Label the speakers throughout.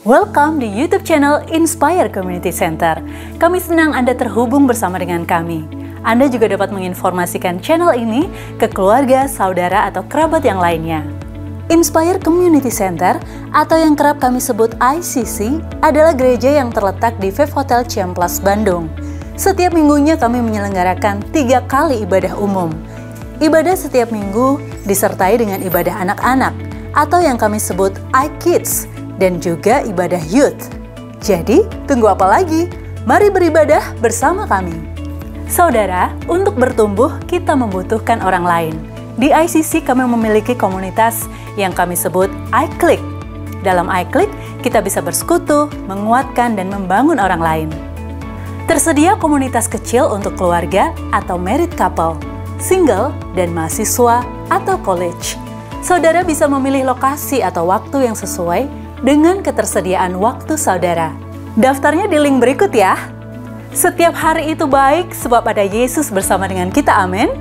Speaker 1: Welcome di YouTube channel Inspire Community Center. Kami senang Anda terhubung bersama dengan kami. Anda juga dapat menginformasikan channel ini ke keluarga, saudara, atau kerabat yang lainnya. Inspire Community Center atau yang kerap kami sebut ICC adalah gereja yang terletak di Vive Hotel Ciamplas, Bandung. Setiap minggunya kami menyelenggarakan 3 kali ibadah umum. Ibadah setiap minggu disertai dengan ibadah anak-anak atau yang kami sebut iKids dan juga ibadah youth. Jadi, tunggu apa lagi? Mari beribadah bersama kami. Saudara, untuk bertumbuh kita membutuhkan orang lain. Di ICC kami memiliki komunitas yang kami sebut iClick. Dalam iClick, kita bisa bersekutu, menguatkan, dan membangun orang lain. Tersedia komunitas kecil untuk keluarga atau married couple, single, dan mahasiswa atau college. Saudara bisa memilih lokasi atau waktu yang sesuai dengan ketersediaan waktu saudara. Daftarnya di link berikut ya. Setiap hari itu baik sebab ada Yesus bersama dengan kita, amin.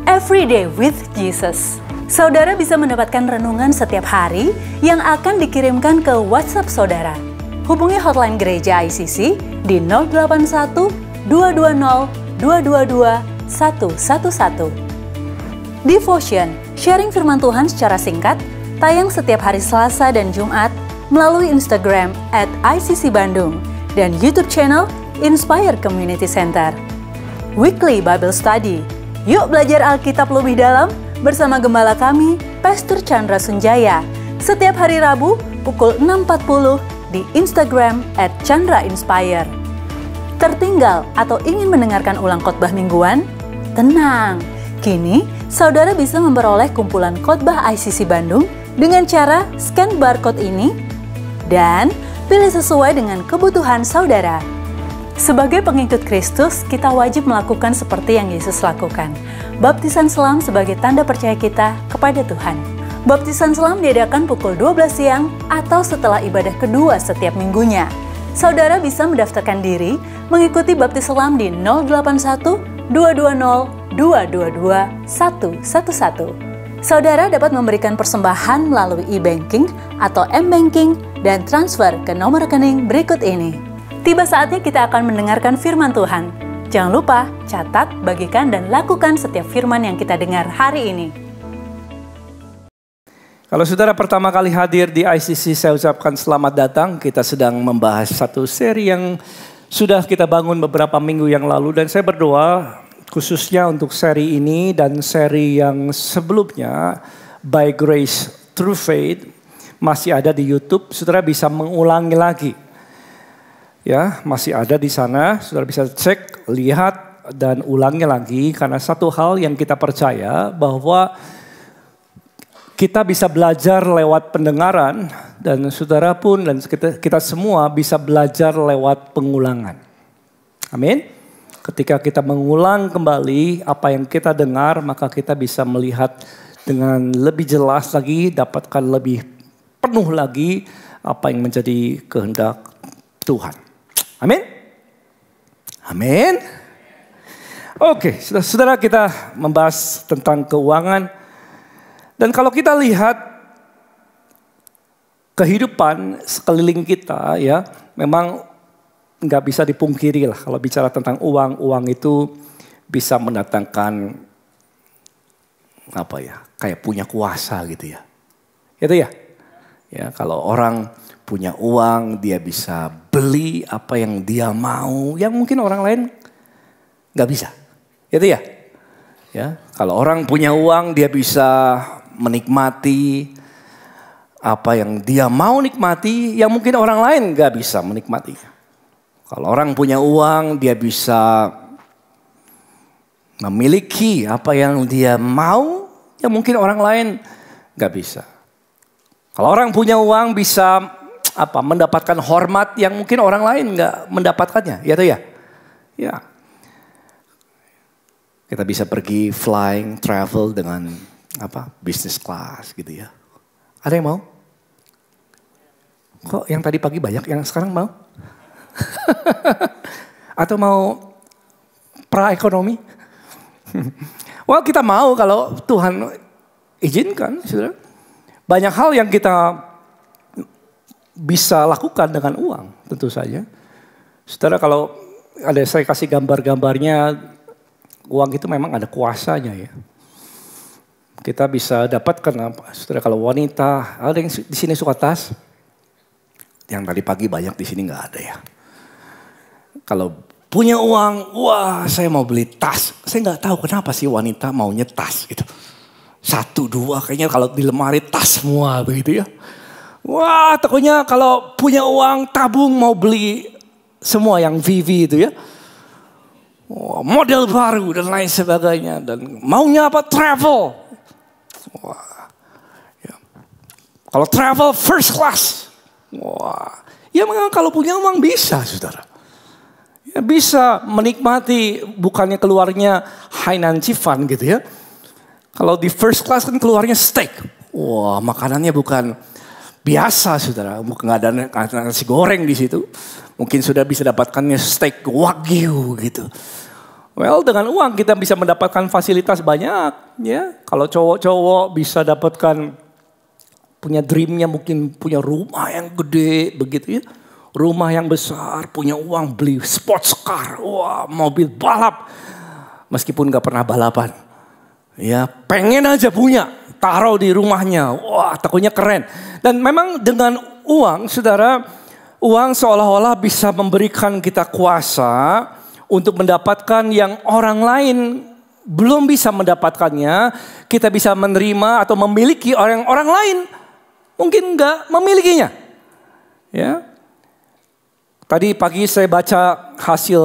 Speaker 1: Every day with Jesus. Saudara bisa mendapatkan renungan setiap hari yang akan dikirimkan ke WhatsApp saudara. Hubungi hotline gereja ICC di 081 220 222 111. Devotion, sharing firman Tuhan secara singkat, tayang setiap hari Selasa dan Jumat melalui Instagram @ICC_Bandung dan YouTube channel Inspire Community Center. Weekly Bible Study, yuk belajar Alkitab lebih dalam bersama gembala kami, Pastor Chandra Sunjaya, setiap hari Rabu pukul 6.40 di Instagram @ChandraInspire. Tertinggal atau ingin mendengarkan ulang khotbah mingguan? Tenang, kini saudara bisa memperoleh kumpulan khotbah ICC Bandung dengan cara scan barcode ini dan pilih sesuai dengan kebutuhan saudara. Sebagai pengikut Kristus, kita wajib melakukan seperti yang Yesus lakukan. Baptisan selam sebagai tanda percaya kita kepada Tuhan. Baptisan selam diadakan pukul 12 siang atau setelah ibadah kedua setiap minggunya. Saudara bisa mendaftarkan diri mengikuti baptis selam di 081 220 222 111. Saudara dapat memberikan persembahan melalui e-banking atau m-banking dan transfer ke nomor rekening berikut ini. Tiba saatnya kita akan mendengarkan firman Tuhan. Jangan lupa catat, bagikan, dan lakukan setiap firman yang kita dengar hari ini.
Speaker 2: Kalau saudara pertama kali hadir di ICC, saya ucapkan selamat datang. Kita sedang membahas satu seri yang sudah kita bangun beberapa minggu yang lalu. Dan saya berdoa khususnya untuk seri ini dan seri yang sebelumnya, By Grace Through Faith, masih ada di YouTube. Saudara bisa mengulangi lagi. Ya, masih ada di sana. Saudara bisa cek, lihat, dan ulangi lagi. Karena satu hal yang kita percaya bahwa kita bisa belajar lewat pendengaran dan saudara pun dan kita semua bisa belajar lewat pengulangan. Amin. Ketika kita mengulang kembali apa yang kita dengar, maka kita bisa melihat dengan lebih jelas lagi, dapatkan lebih penuh lagi apa yang menjadi kehendak Tuhan. Amin. Amin. Oke, saudara kita membahas tentang keuangan. Dan kalau kita lihat kehidupan sekeliling kita ya, memang nggak bisa dipungkiri lah kalau bicara tentang uang. Uang itu bisa mendatangkan apa ya, kayak punya kuasa gitu ya. Itu ya. Ya, kalau orang punya uang dia bisa beli apa yang dia mau, yang mungkin orang lain nggak bisa. Itu ya. Ya, kalau orang punya uang dia bisa menikmati apa yang dia mau nikmati, yang mungkin orang lain gak bisa menikmati. Kalau orang punya uang, dia bisa memiliki apa yang dia mau, yang mungkin orang lain gak bisa. Kalau orang punya uang bisa mendapatkan hormat yang mungkin orang lain gak mendapatkannya, ya tuh ya. Ya. Kita bisa pergi flying, travel dengan business class gitu ya. Ada yang mau? Kok yang tadi pagi banyak, yang sekarang mau? Atau mau pra-ekonomi? Well, kita mau kalau Tuhan izinkan, saudara. Banyak hal yang kita bisa lakukan dengan uang, tentu saja. Saudara, kalau ada saya kasih gambar-gambarnya, uang itu memang ada kuasanya ya. Kita bisa dapatkan apa? Saudara, kalau wanita, ada yang di sini suka tas? Yang tadi pagi banyak, di sini nggak ada ya. Kalau punya uang, wah saya mau beli tas. Saya nggak tahu kenapa sih wanita maunya tas gitu. 1, 2 kayaknya kalau di lemari tas semua begitu ya. Wah takutnya kalau punya uang tabung mau beli semua yang VV itu ya. Wah, model baru dan lain sebagainya. Dan maunya apa? Travel. Wah, ya. Kalau travel first class. Wah, ya memang kalau punya uang bisa saudara. Ya, bisa menikmati bukannya keluarnya Hainan Cifan gitu ya. Kalau di first class kan keluarnya steak. Wah makanannya bukan biasa saudara. Bukan nggak ada nasi goreng di situ. Mungkin sudah bisa dapatkannya steak wagyu gitu. Well dengan uang kita bisa mendapatkan fasilitas banyak ya. Kalau cowok-cowok bisa dapatkan punya dreamnya mungkin punya rumah yang gede begitu ya. Rumah yang besar, punya uang beli sports car, wah mobil balap. Meskipun gak pernah balapan. Ya pengen aja punya, taruh di rumahnya, wah takutnya keren. Dan memang dengan uang saudara, uang seolah-olah bisa memberikan kita kuasa untuk mendapatkan yang orang lain belum bisa mendapatkannya. Kita bisa menerima atau memiliki orang lain mungkin gak memilikinya. Ya. Tadi pagi saya baca hasil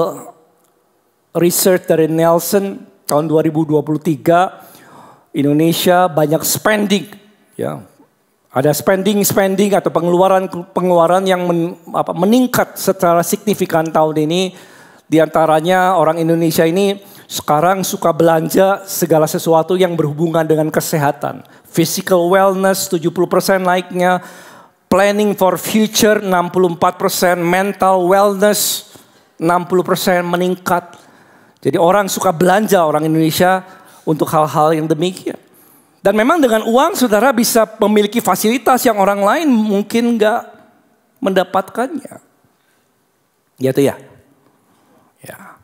Speaker 2: research dari Nielsen tahun 2023. Indonesia banyak spending. Ya. Ada spending atau pengeluaran yang meningkat secara signifikan tahun ini. Di antaranya orang Indonesia ini sekarang suka belanja segala sesuatu yang berhubungan dengan kesehatan. Physical wellness 70% naiknya. Planning for future 64%, mental wellness 60% meningkat. Jadi orang suka belanja orang Indonesia untuk hal-hal yang demikian. Dan memang dengan uang saudara bisa memiliki fasilitas yang orang lain mungkin gak mendapatkannya. Gitu ya. Ya.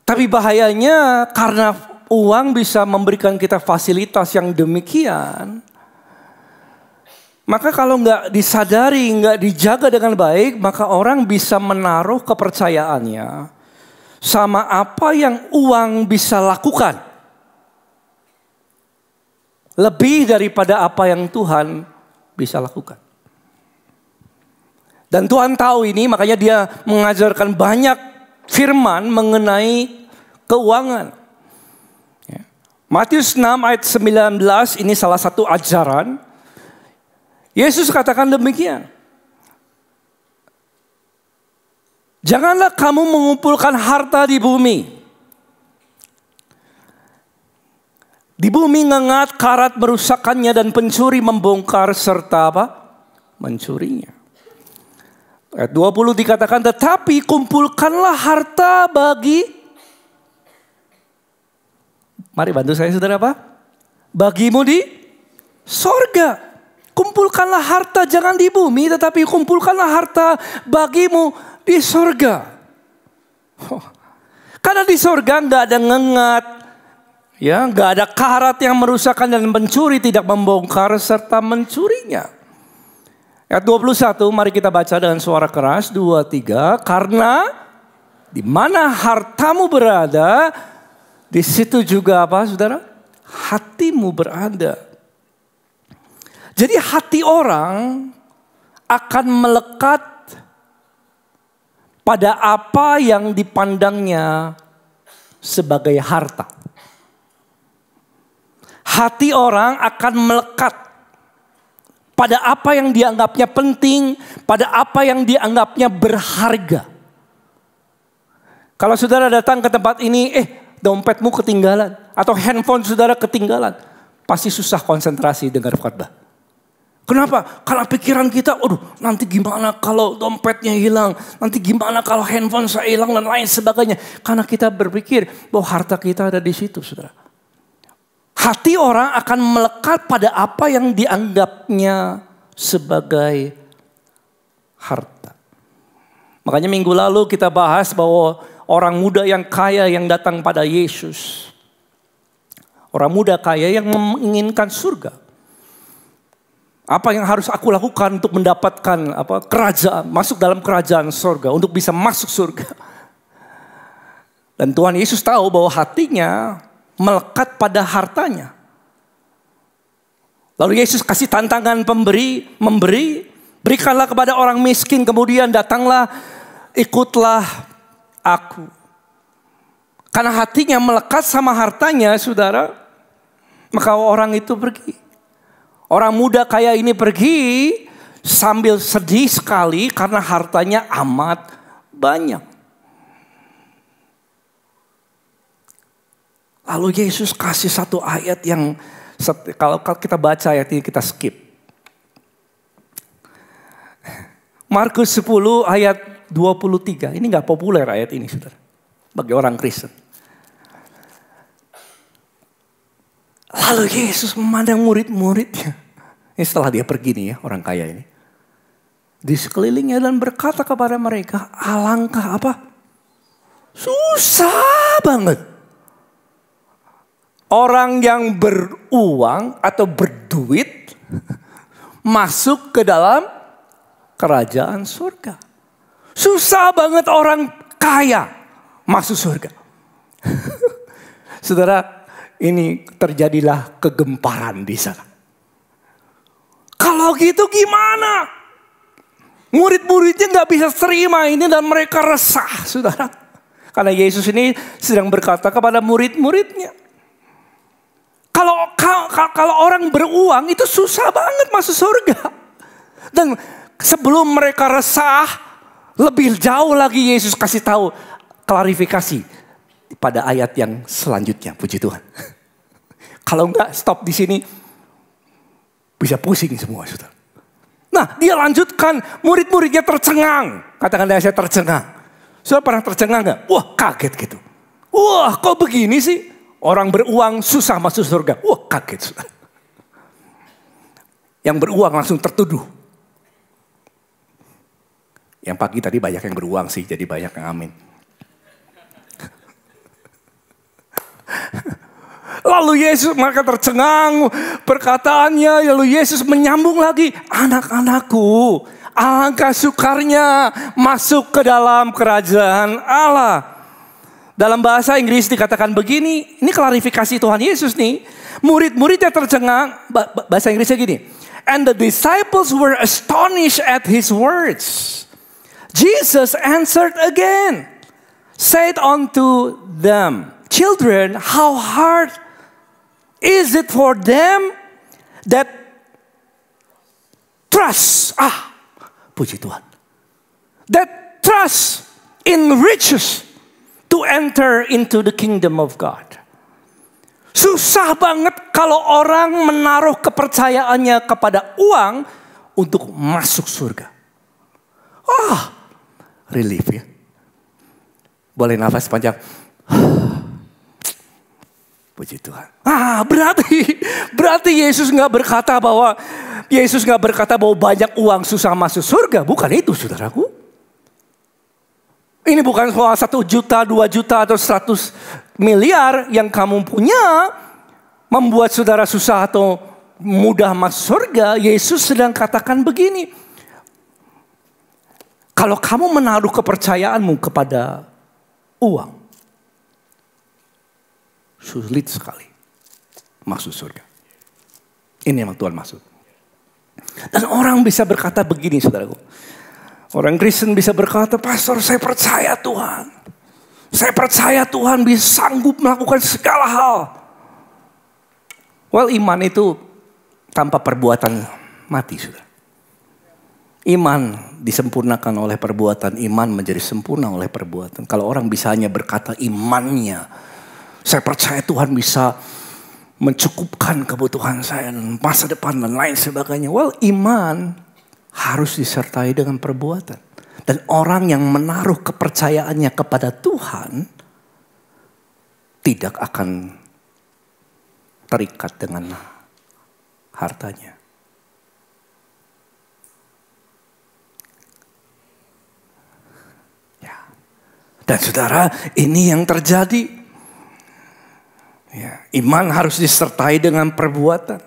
Speaker 2: Tapi bahayanya karena uang bisa memberikan kita fasilitas yang demikian. Maka kalau nggak disadari, nggak dijaga dengan baik, maka orang bisa menaruh kepercayaannya sama apa yang uang bisa lakukan. Lebih daripada apa yang Tuhan bisa lakukan. Dan Tuhan tahu ini, makanya dia mengajarkan banyak firman mengenai keuangan. Matius 6 ayat 19 ini salah satu ajaran. Yesus katakan demikian. Janganlah kamu mengumpulkan harta di bumi. Di bumi ngengat, karat merusakkannya dan pencuri membongkar serta apa? Mencurinya. Ayat 20 dikatakan tetapi kumpulkanlah harta bagi. Mari bantu saya saudara apa? Bagimu di sorga. Kumpulkanlah harta jangan di bumi tetapi kumpulkanlah harta bagimu di sorga. Karena di sorga nggak ada ngengat, ya nggak ada karat yang merusakkan dan pencuri tidak membongkar serta mencurinya. Ayat 21 mari kita baca dengan suara keras 2-3 karena di mana hartamu berada di situ juga apa saudara? Hatimu berada. Jadi hati orang akan melekat pada apa yang dipandangnya sebagai harta. Hati orang akan melekat pada apa yang dianggapnya penting, pada apa yang dianggapnya berharga. Kalau saudara datang ke tempat ini, dompetmu ketinggalan atau handphone saudara ketinggalan, pasti susah konsentrasi dengar khotbah. Kenapa? Karena pikiran kita, nanti gimana kalau dompetnya hilang, nanti gimana kalau handphone saya hilang dan lain sebagainya. Karena kita berpikir bahwa harta kita ada di situ, saudara. Hati orang akan melekat pada apa yang dianggapnya sebagai harta. Makanya minggu lalu kita bahas bahwa orang muda yang kaya yang datang pada Yesus. Orang muda kaya yang menginginkan surga. Apa yang harus aku lakukan untuk mendapatkan kerajaan, masuk dalam kerajaan surga, untuk bisa masuk surga. Dan Tuhan Yesus tahu bahwa hatinya melekat pada hartanya. Lalu Yesus kasih tantangan memberi, berikanlah kepada orang miskin, kemudian datanglah, ikutlah aku. Karena hatinya melekat sama hartanya, saudara, maka orang itu pergi. Orang muda kaya ini pergi sambil sedih sekali karena hartanya amat banyak. Lalu Yesus kasih satu ayat yang kalau kita baca ayat ini kita skip. Markus 10 ayat 23. Ini gak populer ayat ini, saudara, bagi orang Kristen. Lalu Yesus memandang murid-muridnya. Ini setelah dia pergi nih ya, orang kaya ini. Di sekelilingnya dan berkata kepada mereka, alangkah susah banget orang yang beruang atau berduit masuk ke dalam kerajaan surga. Susah banget orang kaya masuk surga. Saudara, ini terjadilah kegemparan di sana. Kalau gitu gimana? Murid-muridnya gak bisa terima ini dan mereka resah, saudara. Karena Yesus ini sedang berkata kepada murid-muridnya. Kalau orang beruang itu susah banget masuk surga. Dan sebelum mereka resah, lebih jauh lagi Yesus kasih tahu klarifikasi pada ayat yang selanjutnya, puji Tuhan. Kalau enggak stop di sini, bisa pusing semua, saudara. Nah, dia lanjutkan, murid-muridnya tercengang. Katakan saya tercengang. Saudara pernah tercengang enggak? Wah, kaget gitu. Wah, kok begini sih? Orang beruang susah masuk surga. Wah, kaget. Yang beruang langsung tertuduh. Yang pagi tadi banyak yang beruang sih, jadi banyak yang amin. Lalu Yesus, mereka tercengang perkataannya. Lalu Yesus menyambung lagi. Anak-anakku, alangkah sukarnya masuk ke dalam kerajaan Allah. Dalam bahasa Inggris dikatakan begini, ini klarifikasi Tuhan Yesus nih. Murid-muridnya tercengang, bahasa Inggrisnya gini. And the disciples were astonished at his words. Jesus answered again, said unto them, children, how hard is it for them that trust, puji Tuhan, that trust in riches, to enter into the kingdom of God. Susah banget kalau orang menaruh kepercayaannya kepada uang untuk masuk surga. Relief ya. Boleh nafas panjang. Puji Tuhan. Berarti Yesus nggak berkata bahwa banyak uang susah masuk surga. Bukan itu, saudaraku. Ini bukan soal 1 juta, 2 juta, atau 100 miliar yang kamu punya membuat saudara susah atau mudah masuk surga. Yesus sedang katakan begini. Kalau kamu menaruh kepercayaanmu kepada uang, sulit sekali masuk surga. Ini yang Tuhan maksud. Dan orang bisa berkata begini, saudaraku. Orang Kristen bisa berkata, pastor, saya percaya Tuhan. Saya percaya Tuhan bisa sanggup melakukan segala hal. Well, iman itu tanpa perbuatan mati, saudara. Iman disempurnakan oleh perbuatan. Iman menjadi sempurna oleh perbuatan. Kalau orang bisa hanya berkata imannya, saya percaya Tuhan bisa mencukupkan kebutuhan saya, masa depan dan lain sebagainya. Well, iman harus disertai dengan perbuatan. Dan orang yang menaruh kepercayaannya kepada Tuhan tidak akan terikat dengan hartanya. Dan saudara, ini yang terjadi. Ya, iman harus disertai dengan perbuatan.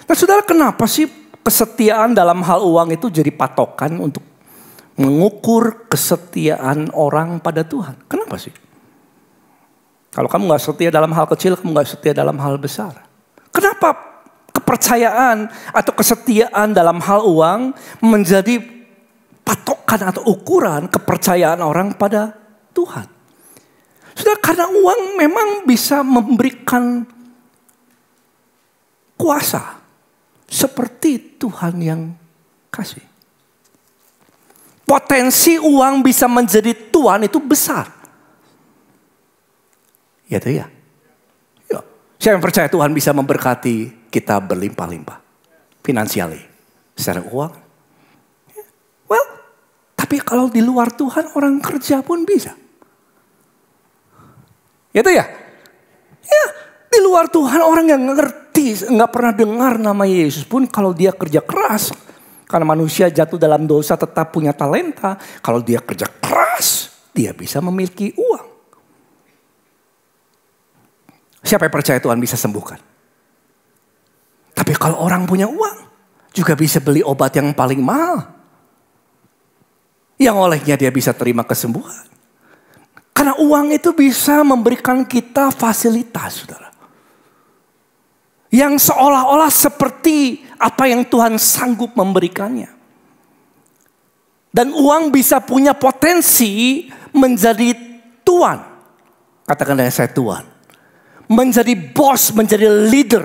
Speaker 2: Nah saudara, kenapa sih kesetiaan dalam hal uang itu jadi patokan untuk mengukur kesetiaan orang pada Tuhan? Kenapa sih? Kalau kamu gak setia dalam hal kecil, kamu gak setia dalam hal besar. Kenapa kepercayaan atau kesetiaan dalam hal uang menjadi patokan atau ukuran kepercayaan orang pada Tuhan? Sudah, karena uang memang bisa memberikan kuasa seperti Tuhan yang kasih. Potensi uang bisa menjadi Tuhan itu besar. Ya itu ya. Ya. Saya yang percaya Tuhan bisa memberkati kita berlimpah-limpah. Finansially. Secara uang. Well, tapi kalau di luar Tuhan orang kerja pun bisa. Itu ya. Ya, di luar Tuhan orang yang ngerti, nggak pernah dengar nama Yesus pun kalau dia kerja keras. Karena manusia jatuh dalam dosa tetap punya talenta. Kalau dia kerja keras, dia bisa memiliki uang. Siapa yang percaya Tuhan bisa sembuhkan? Tapi kalau orang punya uang, juga bisa beli obat yang paling mahal. Yang olehnya dia bisa terima kesembuhan. Karena uang itu bisa memberikan kita fasilitas, saudara. Yang seolah-olah seperti apa yang Tuhan sanggup memberikannya. Dan uang bisa punya potensi menjadi tuan. Katakan dengan saya tuan. Menjadi bos, menjadi leader.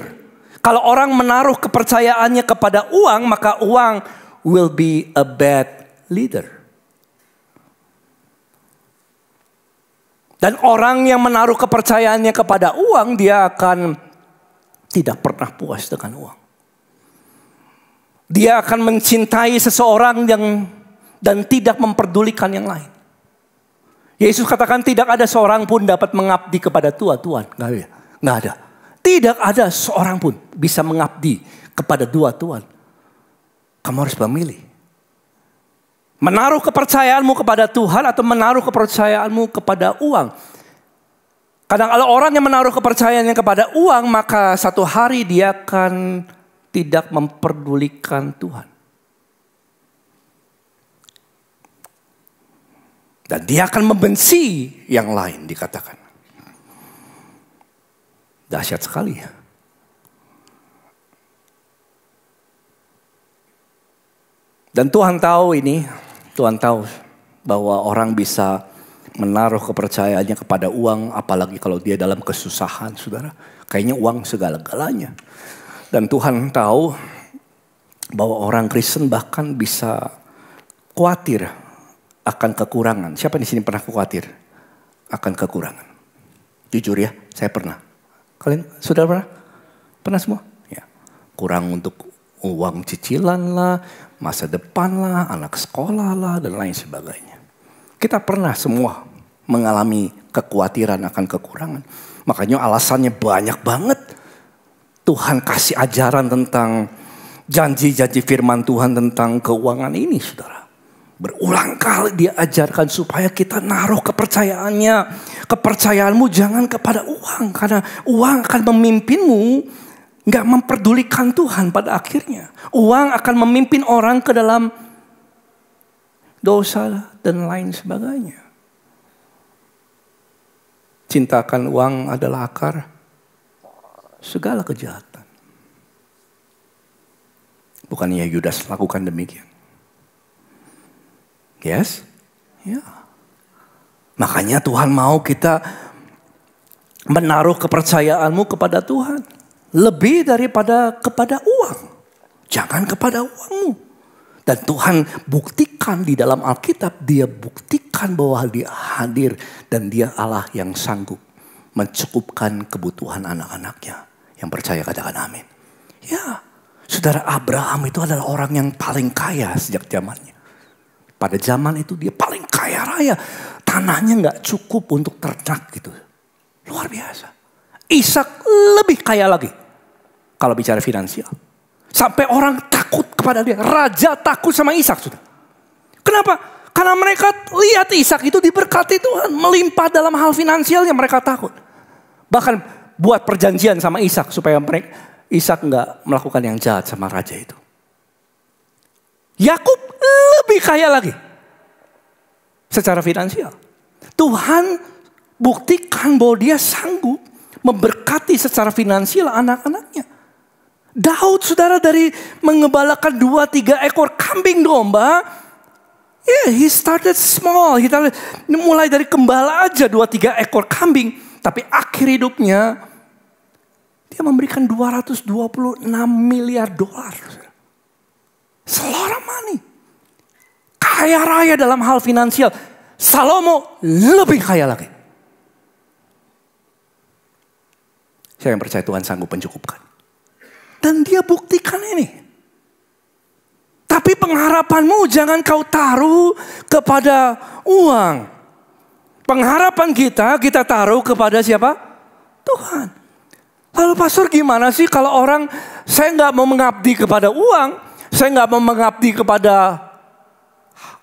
Speaker 2: Kalau orang menaruh kepercayaannya kepada uang, maka uang will be a bad leader. Dan orang yang menaruh kepercayaannya kepada uang, dia akan tidak pernah puas dengan uang. Dia akan mencintai seseorang dan tidak memperdulikan yang lain. Yesus katakan tidak ada seorang pun dapat mengabdi kepada Tuhan. Nggak ada. Tidak ada seorang pun bisa mengabdi kepada dua Tuhan. Kamu harus memilih. Menaruh kepercayaanmu kepada Tuhan atau menaruh kepercayaanmu kepada uang. Kadang kalau orang yang menaruh kepercayaannya kepada uang, maka satu hari dia akan tidak memperdulikan Tuhan. Dan dia akan membenci yang lain, dikatakan. Dahsyat sekali ya. Dan Tuhan tahu ini. Tuhan tahu bahwa orang bisa menaruh kepercayaannya kepada uang. Apalagi kalau dia dalam kesusahan, saudara. Kayaknya uang segala-galanya. Dan Tuhan tahu bahwa orang Kristen bahkan bisa khawatir akan kekurangan. Siapa di sini pernah khawatir akan kekurangan? Jujur ya, saya pernah. Kalian sudah pernah? Pernah semua? Ya. Kurang untuk uang cicilan lah, masa depan lah, anak sekolah lah, dan lain sebagainya. Kita pernah semua mengalami kekhawatiran akan kekurangan. Makanya alasannya banyak banget. Tuhan kasih ajaran tentang janji-janji firman Tuhan tentang keuangan ini, saudara. Berulang kali dia ajarkan supaya kita naruh kepercayaannya. Kepercayaanmu jangan kepada uang. Karena uang akan memimpinmu. Gak memperdulikan Tuhan pada akhirnya. Uang akan memimpin orang ke dalam dosa dan lain sebagainya. Cintakan uang adalah akar segala kejahatan. Bukannya Yudas lakukan demikian? Yes? Ya. Makanya Tuhan mau kita menaruh kepercayaanmu kepada Tuhan. Lebih daripada kepada uang. Jangan kepada uangmu. Dan Tuhan buktikan di dalam Alkitab. Dia buktikan bahwa dia hadir. Dan dia Allah yang sanggup mencukupkan kebutuhan anak-anaknya. Yang percaya katakan amin. Ya, saudara Abraham itu adalah orang yang paling kaya sejak zamannya. Pada zaman itu dia paling kaya raya. Tanahnya gak cukup untuk ternak gitu. Luar biasa. Ishak lebih kaya lagi. Kalau bicara finansial. Sampai orang takut kepada dia. Raja takut sama Ishak. Sudah. Kenapa? Karena mereka lihat Ishak itu diberkati Tuhan. Melimpah dalam hal finansialnya, mereka takut. Bahkan buat perjanjian sama Ishak supaya Ishak nggak melakukan yang jahat sama raja itu. Yakub lebih kaya lagi secara finansial. Tuhan buktikan bahwa dia sanggup memberkati secara finansial anak-anaknya. Daud saudara dari mengembalakan 2-3 ekor kambing domba. He started small. Mulai dari gembala aja 2-3 ekor kambing. Tapi akhir hidupnya dia memberikan 226 miliar dolar. Selora money. Kaya raya dalam hal finansial. Salomo lebih kaya lagi. Saya yang percaya Tuhan sanggup mencukupkan. Dan dia buktikan ini. Tapi pengharapanmu jangan kau taruh kepada uang. Pengharapan kita taruh kepada siapa? Tuhan. Lalu pastor gimana sih kalau orang, saya nggak mau mengabdi kepada uang. Saya nggak mau mengabdi kepada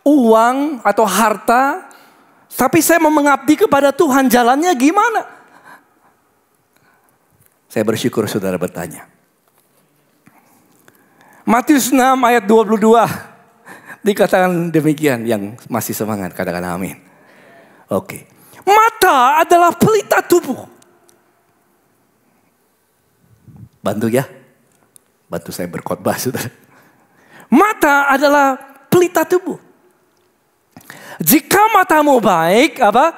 Speaker 2: uang atau harta. Tapi saya mau mengabdi kepada Tuhan, jalannya gimana? Saya bersyukur saudara bertanya. Matius 6 ayat 22. Dikatakan demikian, yang masih semangat katakan amin. Oke. Mata adalah pelita tubuh. Bantu ya. Bantu saya berkhotbah saudara. Mata adalah pelita tubuh. Jika matamu baik, apa?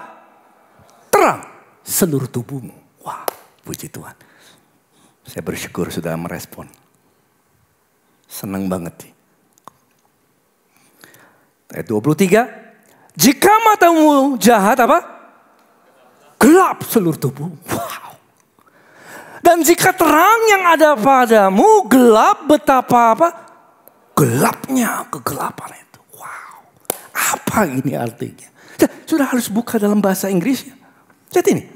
Speaker 2: Terang seluruh tubuhmu. Wah, puji Tuhan. Saya bersyukur sudah merespon. Senang banget sih. Ayat 23. Jika matamu jahat apa? Gelap seluruh tubuh. Wow. Dan jika terang yang ada padamu gelap, betapa apa? Gelapnya kegelapan itu. Wow. Apa ini artinya? Sudah harus buka dalam bahasa Inggrisnya. Lihat ini.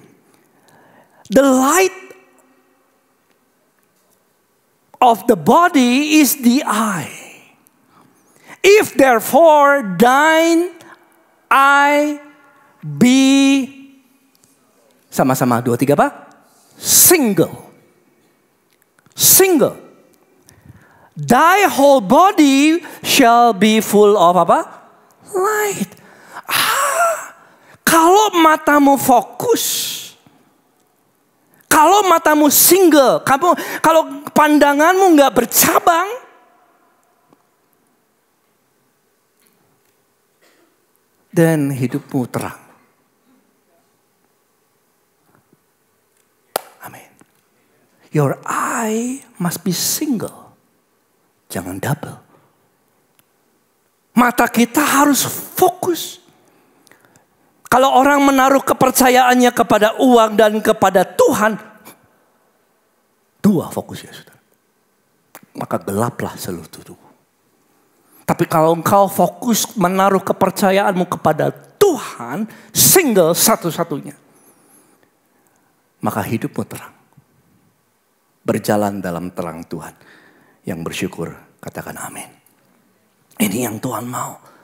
Speaker 2: The light of the body is the eye. If therefore thine eye be sama-sama 2-3 apa? Single. Thy whole body shall be full of apa? Light. Kalau matamu fokus. Kalau matamu single, kalau pandanganmu nggak bercabang, dan hidupmu terang. Amin. Your eye must be single, jangan double. Mata kita harus fokus. Kalau orang menaruh kepercayaannya kepada uang dan kepada Tuhan, dua fokusnya saudara. Maka gelaplah seluruh tubuh. Tapi kalau engkau fokus menaruh kepercayaanmu kepada Tuhan, single satu-satunya, maka hidupmu terang. Berjalan dalam terang Tuhan. Yang bersyukur katakan amin. Ini yang Tuhan mau.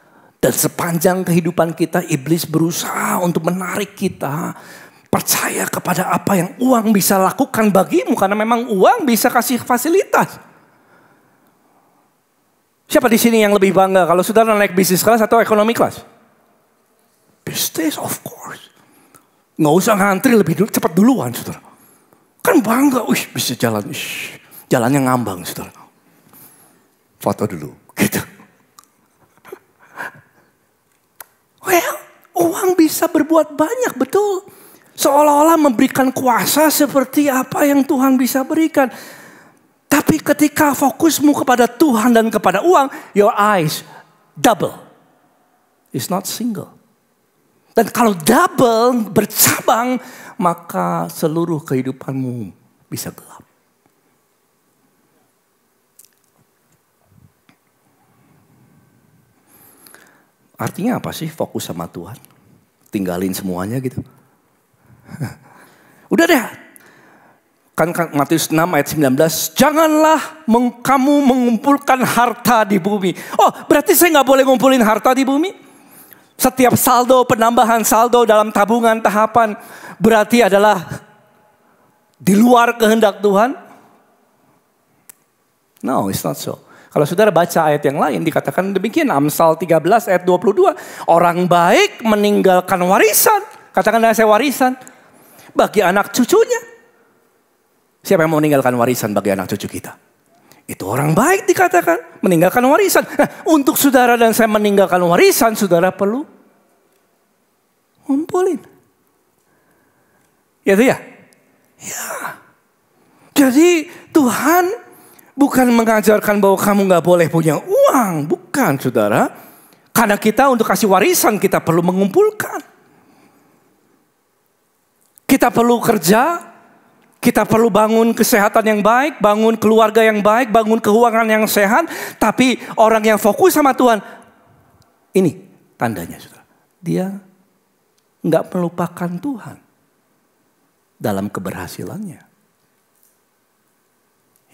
Speaker 2: Dan sepanjang kehidupan kita, iblis berusaha untuk menarik kita percaya kepada apa yang uang bisa lakukan bagimu. Karena memang uang bisa kasih fasilitas. Siapa di sini yang lebih bangga kalau saudara naik bisnis kelas atau ekonomi kelas? Bisnis, of course. Nggak usah ngantri lebih dulu, cepat duluan saudara. Kan bangga, bisa jalan, jalannya ngambang saudara. Foto dulu, gitu. Well, uang bisa berbuat banyak, betul. Seolah-olah memberikan kuasa seperti apa yang Tuhan bisa berikan. Tapi ketika fokusmu kepada Tuhan dan kepada uang, your eyes double. It's not single. Dan kalau double, bercabang, maka seluruh kehidupanmu bisa gelap. Artinya apa sih fokus sama Tuhan? Tinggalin semuanya gitu. Udah deh. Kan Matius 6 ayat 19. Janganlah kamu mengumpulkan harta di bumi. Oh berarti saya gak boleh ngumpulin harta di bumi? Setiap saldo, penambahan saldo dalam tabungan tahapan berarti adalah di luar kehendak Tuhan? No, it's not so. Kalau saudara baca ayat yang lain dikatakan demikian. Amsal 13 ayat 22. Orang baik meninggalkan warisan. Katakan saya warisan. Bagi anak cucunya. Siapa yang mau meninggalkan warisan bagi anak cucu kita? Itu orang baik dikatakan. Meninggalkan warisan. Nah, untuk saudara dan saya meninggalkan warisan, saudara perlu ngumpulin. Ya itu ya? Ya. Jadi Tuhan bukan mengajarkan bahwa kamu gak boleh punya uang. Bukan saudara. Karena kita untuk kasih warisan kita perlu mengumpulkan. Kita perlu kerja. Kita perlu bangun kesehatan yang baik. Bangun keluarga yang baik. Bangun keuangan yang sehat. Tapi orang yang fokus sama Tuhan. Ini tandanya saudara. Dia gak melupakan Tuhan. Dalam keberhasilannya.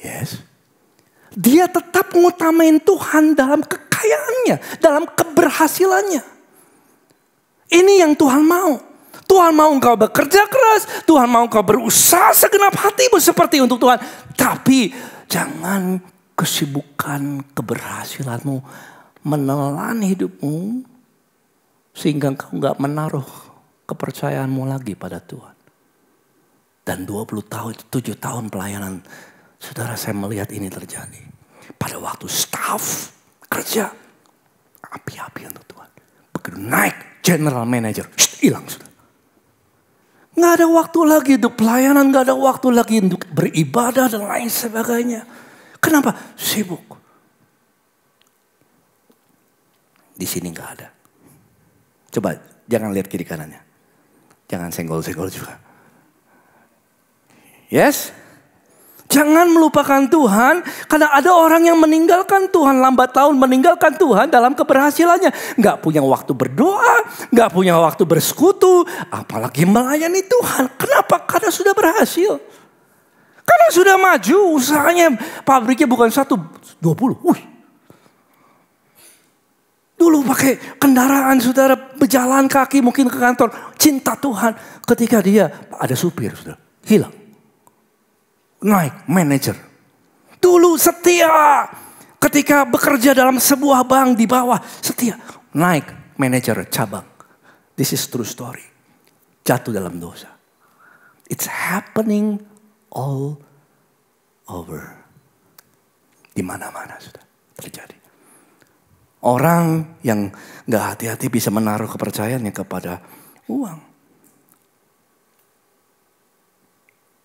Speaker 2: Yes. Dia tetap mengutamain Tuhan dalam kekayaannya, dalam keberhasilannya. Ini yang Tuhan mau. Tuhan mau engkau bekerja keras, Tuhan mau engkau berusaha segenap hatimu seperti untuk Tuhan. Tapi jangan kesibukan keberhasilanmu menelan hidupmu sehingga engkau gak menaruh kepercayaanmu lagi pada Tuhan. Dan 20 tahun, 7 tahun pelayanan, saudara, saya melihat ini terjadi. Pada waktu staff kerja, api-api untuk Tuhan. Begitu naik general manager, hilang sudah. Nggak ada waktu lagi untuk pelayanan, nggak ada waktu lagi untuk beribadah dan lain sebagainya. Kenapa? Sibuk. Di sini nggak ada. Coba jangan lihat kiri kanannya. Jangan senggol-senggol juga. Yes? Jangan melupakan Tuhan, karena ada orang yang meninggalkan Tuhan lambat laun, meninggalkan Tuhan dalam keberhasilannya. Gak punya waktu berdoa, gak punya waktu bersekutu, apalagi melayani Tuhan. Kenapa? Karena sudah berhasil. Karena sudah maju, usahanya pabriknya bukan 1, 20. Dulu pakai kendaraan saudara, berjalan kaki mungkin ke kantor. Cinta Tuhan, ketika dia ada supir saudara, hilang. Naik manajer. Dulu setia. Ketika bekerja dalam sebuah bank di bawah. Setia. Naik manajer cabang. This is true story. Jatuh dalam dosa. It's happening all over. Di mana-mana sudah terjadi. Orang yang gak hati-hati bisa menaruh kepercayaannya kepada uang.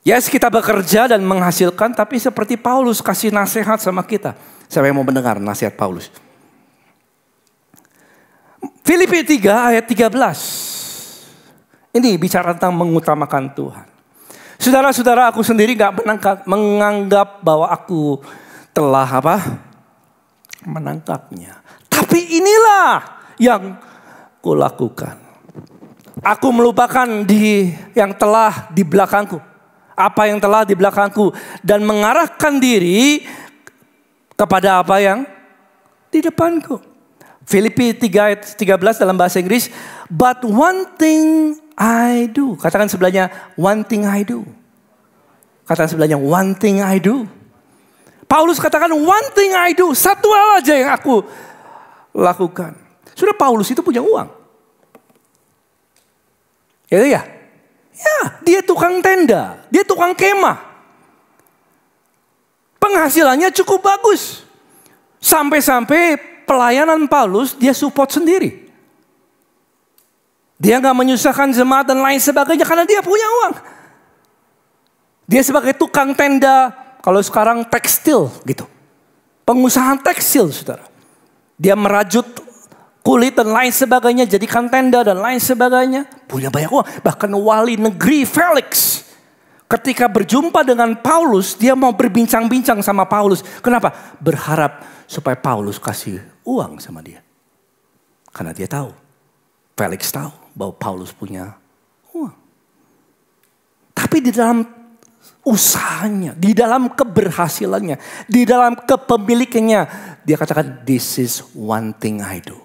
Speaker 2: Yes, kita bekerja dan menghasilkan, tapi seperti Paulus kasih nasihat sama kita. Siapa yang mau mendengar nasihat Paulus? Filipi 3 ayat 13. Ini bicara tentang mengutamakan Tuhan. Saudara-saudara, aku sendiri gak menganggap bahwa aku telah menangkapnya. Tapi inilah yang kulakukan. Aku melupakan yang telah di belakangku. Apa yang telah di belakangku. Dan mengarahkan diri kepada apa yang di depanku. Filipi 3 ayat 13 dalam bahasa Inggris. But one thing I do. Katakan sebelahnya, one thing I do. Katakan sebelahnya, one thing I do. Paulus katakan, one thing I do. Satu hal aja yang aku lakukan. Sudah, Paulus itu punya uang. Ya. Ya, dia tukang tenda, dia tukang kemah. Penghasilannya cukup bagus. Sampai-sampai pelayanan Paulus dia support sendiri. Dia gak menyusahkan jemaat dan lain sebagainya karena dia punya uang. Dia sebagai tukang tenda, kalau sekarang tekstil gitu. Pengusaha tekstil saudara. Dia merajut kulit dan lain sebagainya, jadikan tenda dan lain sebagainya. Punya banyak uang. Bahkan wali negeri Felix, ketika berjumpa dengan Paulus, dia mau berbincang-bincang sama Paulus. Kenapa? Berharap supaya Paulus kasih uang sama dia. Karena dia tahu, Felix tahu bahwa Paulus punya uang. Tapi di dalam usahanya, di dalam keberhasilannya, di dalam kepemilikannya, dia katakan, this is one thing I do.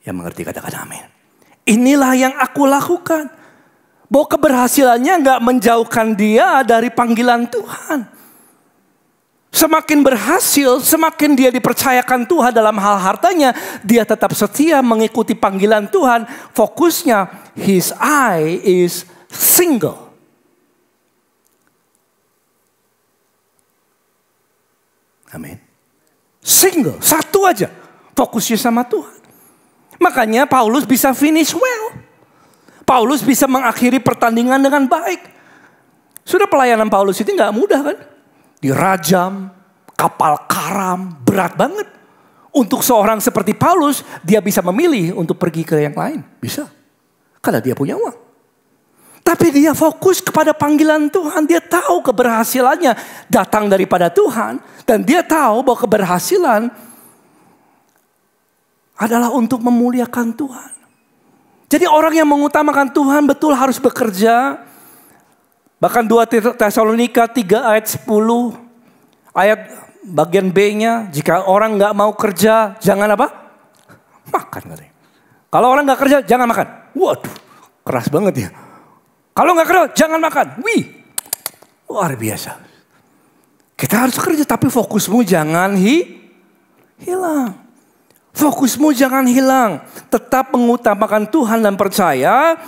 Speaker 2: Yang mengerti katakan amin. Inilah yang aku lakukan. Bahwa keberhasilannya nggak menjauhkan dia dari panggilan Tuhan. Semakin berhasil, semakin dia dipercayakan Tuhan dalam hal hartanya, dia tetap setia mengikuti panggilan Tuhan. Fokusnya, his eye is single. Amin. Single, satu aja. Fokusnya sama Tuhan. Makanya Paulus bisa finish well. Paulus bisa mengakhiri pertandingan dengan baik. Sudah pelayanan Paulus itu nggak mudah kan? Dirajam, kapal karam, berat banget. Untuk seorang seperti Paulus, dia bisa memilih untuk pergi ke yang lain. Bisa. Karena dia punya uang. Tapi dia fokus kepada panggilan Tuhan. Dia tahu keberhasilannya datang daripada Tuhan. Dan dia tahu bahwa keberhasilan adalah untuk memuliakan Tuhan. Jadi orang yang mengutamakan Tuhan betul harus bekerja. Bahkan 2 Tesalonika 3 ayat 10. Ayat bagian B-nya. Jika orang gak mau kerja, jangan apa? Makan katanya. Kalau orang gak kerja, jangan makan. Waduh, keras banget ya. Kalau gak kerja, jangan makan. Wih, luar biasa. Kita harus kerja, tapi fokusmu jangan hilang. Fokusmu jangan hilang. Tetap mengutamakan Tuhan dan percaya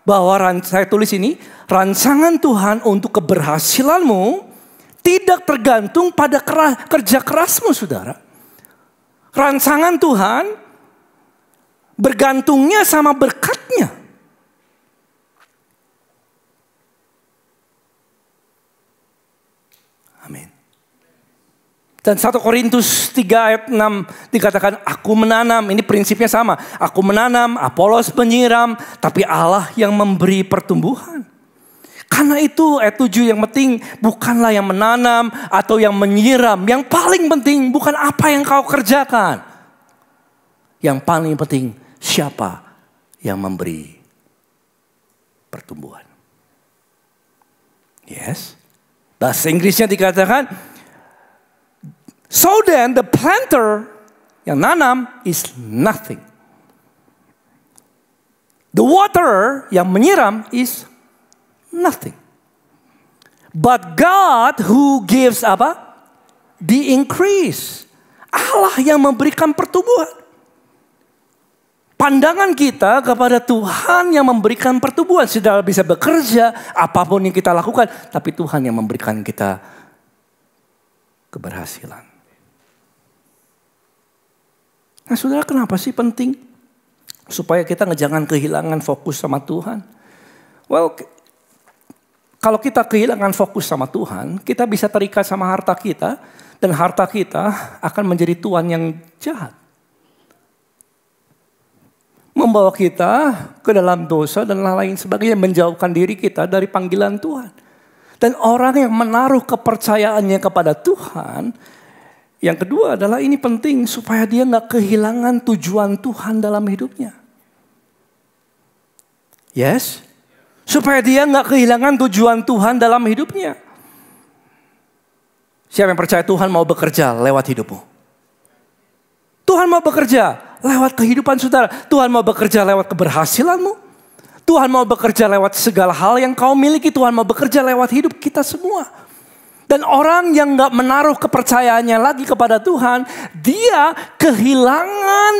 Speaker 2: bahwa saya tulis ini, rancangan Tuhan untuk keberhasilanmu tidak tergantung pada kerja kerasmu, saudara. Rancangan Tuhan bergantungnya sama berkatnya. Amin. Dan 1 Korintus 3 ayat 6 dikatakan aku menanam. Ini prinsipnya sama. Aku menanam, Apolos penyiram. Tapi Allah yang memberi pertumbuhan. Karena itu ayat 7 yang penting bukanlah yang menanam atau yang menyiram. Yang paling penting bukan apa yang kau kerjakan. Yang paling penting siapa yang memberi pertumbuhan. Yes. Bahasa Inggrisnya dikatakan, so then the planter yang nanam is nothing. The waterer yang menyiram is nothing. But God who gives apa? The increase. Allah yang memberikan pertumbuhan. Pandangan kita kepada Tuhan yang memberikan pertumbuhan. Saudara bisa bekerja, apapun yang kita lakukan. Tapi Tuhan yang memberikan kita keberhasilan. Nah saudara, kenapa sih penting? Supaya kita jangan kehilangan fokus sama Tuhan. Well, kalau kita kehilangan fokus sama Tuhan, kita bisa terikat sama harta kita. Dan harta kita akan menjadi tuan yang jahat. Membawa kita ke dalam dosa dan lain sebagainya. Menjauhkan diri kita dari panggilan Tuhan. Dan orang yang menaruh kepercayaannya kepada Tuhan. Yang kedua adalah ini penting supaya dia gak kehilangan tujuan Tuhan dalam hidupnya. Yes? Supaya dia gak kehilangan tujuan Tuhan dalam hidupnya. Siapa yang percaya Tuhan mau bekerja lewat hidupmu? Tuhan mau bekerja lewat kehidupan saudara. Tuhan mau bekerja lewat keberhasilanmu. Tuhan mau bekerja lewat segala hal yang kau miliki. Tuhan mau bekerja lewat hidup kita semua. Dan orang yang gak menaruh kepercayaannya lagi kepada Tuhan, dia kehilangan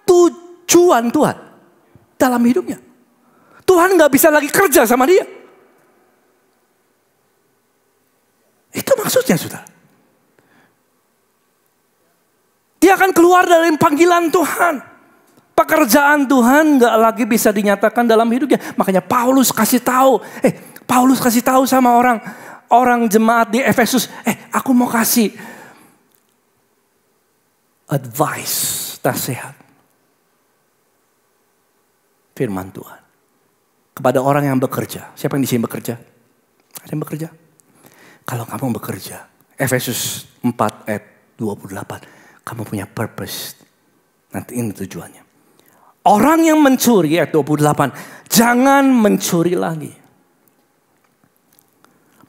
Speaker 2: tujuan Tuhan dalam hidupnya. Tuhan gak bisa lagi kerja sama dia. Itu maksudnya saudara. Dia akan keluar dari panggilan Tuhan. Pekerjaan Tuhan gak lagi bisa dinyatakan dalam hidupnya. Makanya Paulus kasih tahu. Paulus kasih tahu sama orang jemaat di Efesus. Aku mau kasih advice, nasihat. Firman Tuhan. Kepada orang yang bekerja. Siapa yang di sini bekerja? Ada yang bekerja? Kalau kamu bekerja. Efesus 4 ayat 28. Kamu punya purpose. Nanti ini tujuannya. Orang yang mencuri ayat 28. Jangan mencuri lagi.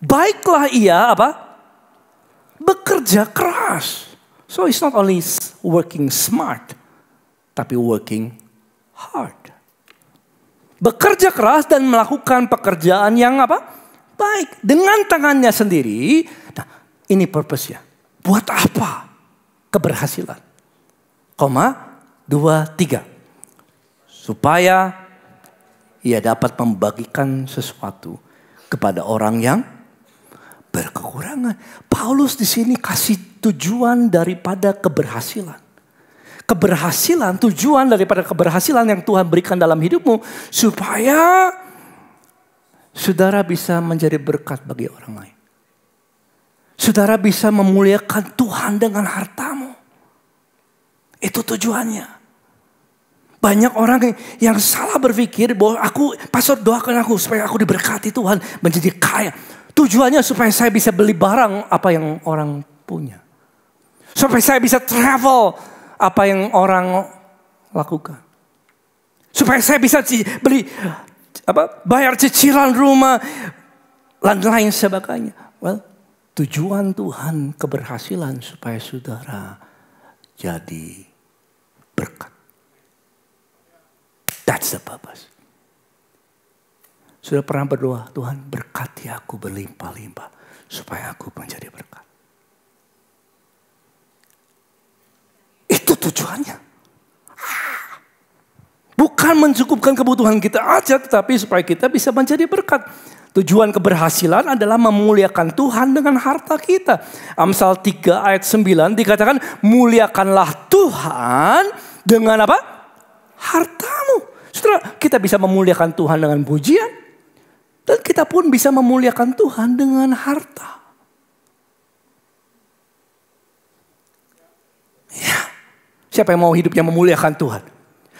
Speaker 2: Baiklah ia apa? Bekerja keras. So it's not only working smart. Tapi working hard. Bekerja keras dan melakukan pekerjaan yang apa? Baik. Dengan tangannya sendiri. Nah, ini purpose-nya. Buat apa? Keberhasilan. 2, 3. Supaya ia dapat membagikan sesuatu kepada orang yang berkekurangan. Paulus di sini kasih tujuan daripada keberhasilan. Keberhasilan, tujuan daripada keberhasilan yang Tuhan berikan dalam hidupmu. Supaya saudara bisa menjadi berkat bagi orang lain. Saudara bisa memuliakan Tuhan dengan hartamu. Itu tujuannya. Banyak orang yang salah berpikir bahwa pastor doakan aku supaya aku diberkati Tuhan menjadi kaya. Tujuannya supaya saya bisa beli barang apa yang orang punya. Supaya saya bisa travel apa yang orang lakukan. Supaya saya bisa bayar cicilan rumah dan lain sebagainya. Well, tujuan Tuhan keberhasilan supaya saudara jadi berkat. That's the purpose. Sudah pernah berdoa, Tuhan berkati aku berlimpah-limpah supaya aku menjadi berkat. Itu tujuannya. Bukan mencukupkan kebutuhan kita aja, tetapi supaya kita bisa menjadi berkat. Tujuan keberhasilan adalah memuliakan Tuhan dengan harta kita. Amsal 3 ayat 9 dikatakan, muliakanlah Tuhan dengan apa? Hartamu. Saudara, kita bisa memuliakan Tuhan dengan pujian. Dan kita pun bisa memuliakan Tuhan dengan harta. Ya. Siapa yang mau hidupnya memuliakan Tuhan?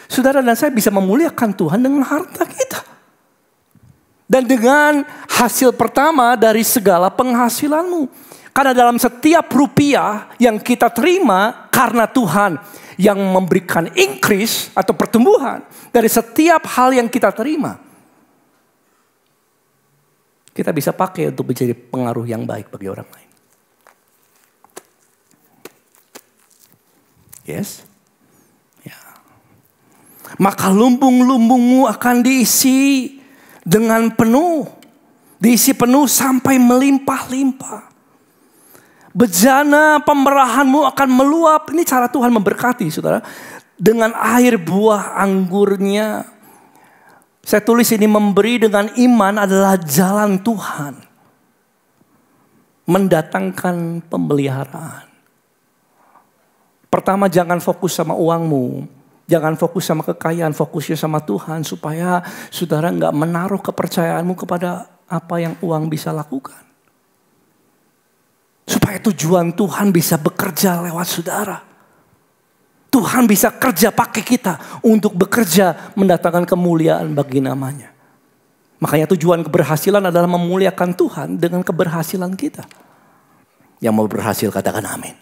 Speaker 2: Saudara dan saya bisa memuliakan Tuhan dengan harta kita. Dan dengan hasil pertama dari segala penghasilanmu. Karena dalam setiap rupiah yang kita terima karena Tuhan yang memberikan increase atau pertumbuhan dari setiap hal yang kita terima. Kita bisa pakai untuk menjadi pengaruh yang baik bagi orang lain. Yes? Ya. Maka lumbung-lumbungmu akan diisi dengan penuh. Diisi penuh sampai melimpah-limpah. Bejana pemerahanmu akan meluap. Ini cara Tuhan memberkati, saudara. Dengan air buah anggurnya. Saya tulis ini, memberi dengan iman adalah jalan Tuhan. Mendatangkan pemeliharaan. Pertama, jangan fokus sama uangmu. Jangan fokus sama kekayaan, fokusnya sama Tuhan. Supaya saudara gak menaruh kepercayaanmu kepada apa yang uang bisa lakukan. Supaya tujuan Tuhan bisa bekerja lewat saudara. Tuhan bisa kerja pakai kita untuk bekerja mendatangkan kemuliaan bagi namanya. Makanya tujuan keberhasilan adalah memuliakan Tuhan dengan keberhasilan kita. Yang mau berhasil katakan amin.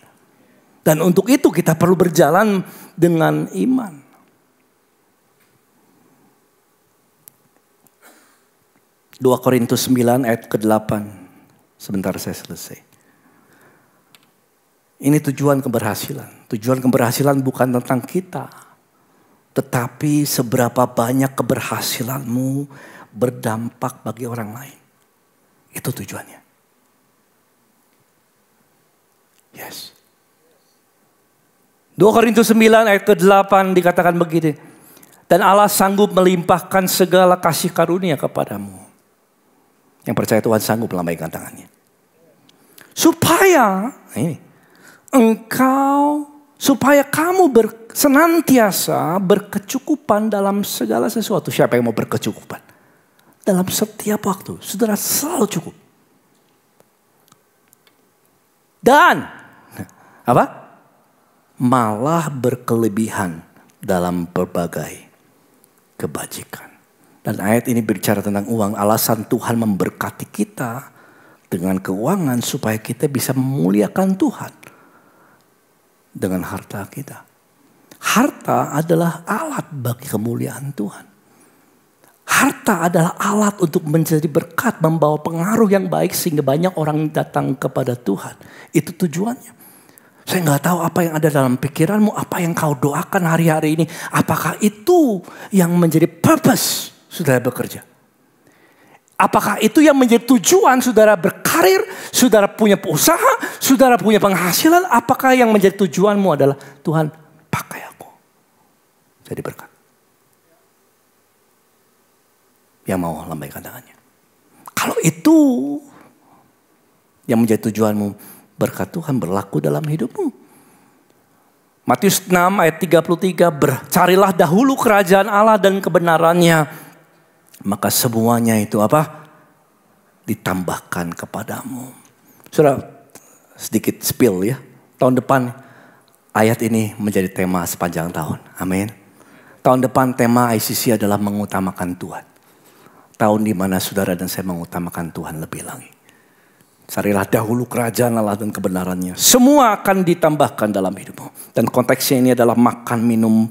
Speaker 2: Dan untuk itu kita perlu berjalan dengan iman. Dua Korintus 9 ayat ke-8. Sebentar saya selesai. Ini tujuan keberhasilan. Tujuan keberhasilan bukan tentang kita. Tetapi seberapa banyak keberhasilanmu berdampak bagi orang lain. Itu tujuannya. Yes. 2 Korintus 9 ayat ke-8 dikatakan begini. Dan Allah sanggup melimpahkan segala kasih karunia kepadamu. Yang percaya Tuhan sanggup melambaikan tangannya. Supaya supaya kamu senantiasa berkecukupan dalam segala sesuatu. Siapa yang mau berkecukupan? Dalam setiap waktu. Saudara selalu cukup. Dan malah berkelebihan dalam berbagai kebajikan. Dan ayat ini berbicara tentang uang. Alasan Tuhan memberkati kita dengan keuangan supaya kita bisa memuliakan Tuhan dengan harta kita. Harta adalah alat bagi kemuliaan Tuhan. Harta adalah alat untuk menjadi berkat, membawa pengaruh yang baik sehingga banyak orang datang kepada Tuhan. Itu tujuannya. Saya nggak tahu apa yang ada dalam pikiranmu, apa yang kau doakan hari-hari ini. Apakah itu yang menjadi purpose saudara bekerja? Apakah itu yang menjadi tujuan saudara berkarir, saudara punya usaha, saudara punya penghasilan? Apakah yang menjadi tujuanmu adalah Tuhan pakai aku jadi berkat? Yang mau lambaikan tangannya. Kalau itu yang menjadi tujuanmu, berkat Tuhan berlaku dalam hidupmu. Matius 6 ayat 33, carilah dahulu kerajaan Allah dan kebenarannya, maka semuanya itu apa? Ditambahkan kepadamu. Saudara, sedikit spill ya. Tahun depan ayat ini menjadi tema sepanjang tahun. Amin. Tahun depan tema ICC adalah mengutamakan Tuhan. Tahun di mana saudara dan saya mengutamakan Tuhan lebih lagi. Carilah dahulu kerajaan Allah dan kebenarannya. Semua akan ditambahkan dalam hidupmu. Dan konteksnya ini adalah makan, minum,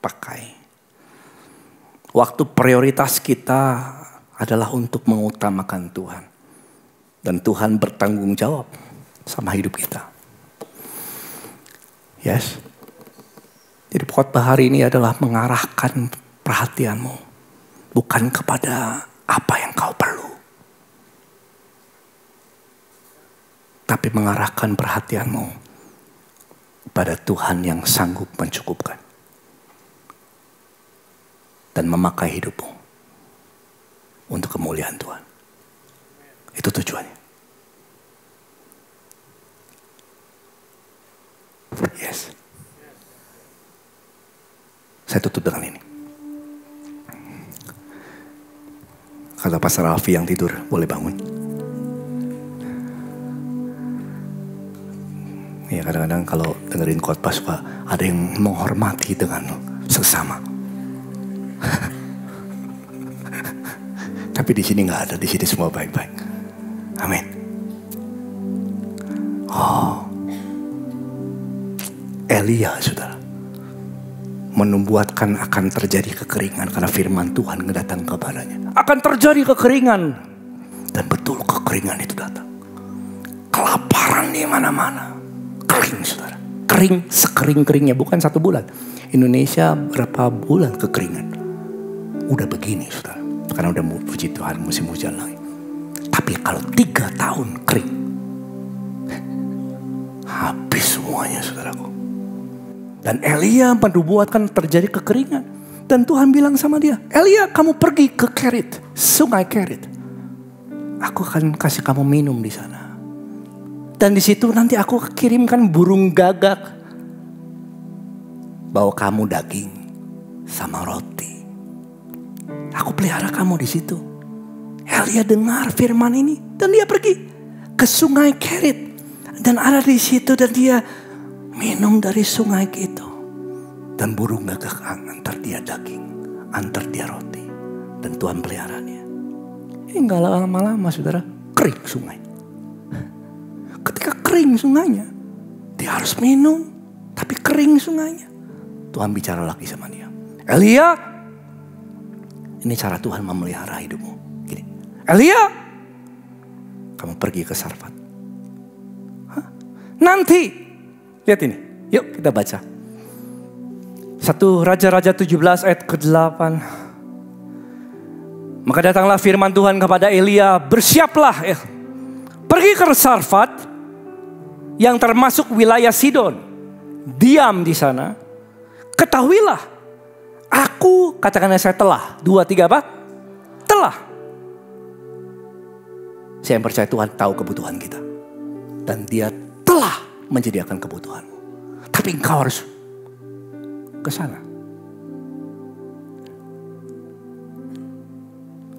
Speaker 2: pakai. Waktu prioritas kita adalah untuk mengutamakan Tuhan. Dan Tuhan bertanggung jawab sama hidup kita. Yes. Jadi khotbah hari ini adalah mengarahkan perhatianmu. Bukan kepada apa yang kau perlu. Tapi mengarahkan perhatianmu pada Tuhan yang sanggup mencukupkan. Dan memakai hidupmu untuk kemuliaan Tuhan. Itu tujuannya. Yes. Saya tutup dengan ini. Kata Pastor Alfi yang tidur, boleh bangun. Ya kadang-kadang kalau dengerin khotbah suka ada yang menghormati dengan sesama. Tapi di sini nggak ada, di sini semua baik-baik. Amin. Oh, Elia saudara, membuatkan akan terjadi kekeringan karena firman Tuhan datang kepadanya. Akan terjadi kekeringan, dan betul kekeringan itu datang. Kelaparan di mana-mana. Kering saudara. Kering sekering-keringnya, bukan 1 bulan. Indonesia berapa bulan kekeringan. Udah begini saudara. Karena udah puji Tuhan musim hujan lagi. Tapi kalau 3 tahun kering. Habis semuanya saudaraku. Dan Elia menubuatkan terjadi kekeringan. Dan Tuhan bilang sama dia, Elia kamu pergi ke Kerit. Sungai Kerit. Aku akan kasih kamu minum di sana. Dan di situ nanti aku kirimkan burung gagak bawa kamu daging sama roti. Aku pelihara kamu di situ. Elia dengar firman ini dan dia pergi ke sungai Kerit dan ada di situ dan dia minum dari sungai itu. Dan burung gagak antar dia daging, antar dia roti, dan Tuhan peliharanya. Ini nggak lama-lama saudara, kering sungai. Ketika kering sungainya, dia harus minum, tapi kering sungainya. Tuhan bicara lagi sama dia. Elia, ini cara Tuhan memelihara hidupmu. Gini, Elia, kamu pergi ke Sarfat. Hah? Nanti, lihat ini, yuk kita baca. 1 Raja-Raja 17 ayat ke-8. Maka datanglah firman Tuhan kepada Elia, bersiaplah pergi ke Sarfat yang termasuk wilayah Sidon. Diam di sana. Ketahuilah, aku, katakanlah saya telah. 2, 3 apa? Telah. Saya yang percaya Tuhan tahu kebutuhan kita. Dan dia telah menyediakan kebutuhanmu. Tapi engkau harus ke sana.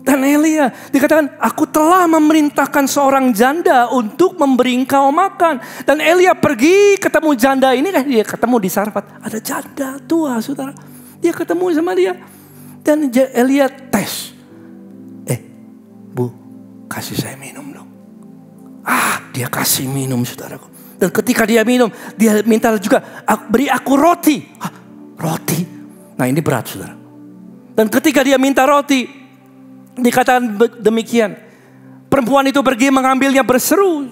Speaker 2: Dan Elia dikatakan, aku telah memerintahkan seorang janda untuk memberi engkau makan. Dan Elia pergi ketemu janda ini, dia ketemu di Sarfat. Ada janda tua saudara. Dia ketemu sama dia. Dan Elia tes. Bu, kasih saya minum dong. Dia kasih minum saudaraku. Dan ketika dia minum, dia minta juga, beri aku roti. Roti. Nah ini berat saudara. Dan ketika dia minta roti, dikatakan demikian. Perempuan itu pergi mengambilnya berseru.